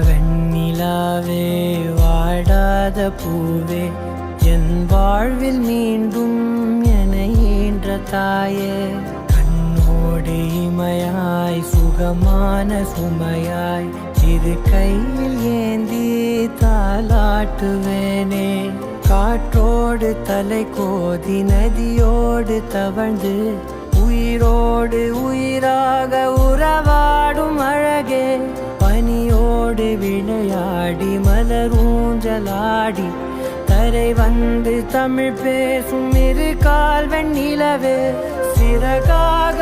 வெண்ணிலாவே வாடாத பூவே என் வாழ்வில் மீண்டும் என ஈன்ற தாயே கண்ணோடு இமையாய் சுகமான சுமையாய் இரு கையில் ஏந்தி தாலாட்டுவேனே காற்றோடு தலை கோதி நதியோடு தவழ்ந்து உயிரோடு உயிராக உறவாடும் அழகே பனியோடு விளையாடி மலரூஞ்சலாடி தரை வந்து தமிழ் பேசும் இரு கால் வெண்ணிலவே சிறகாக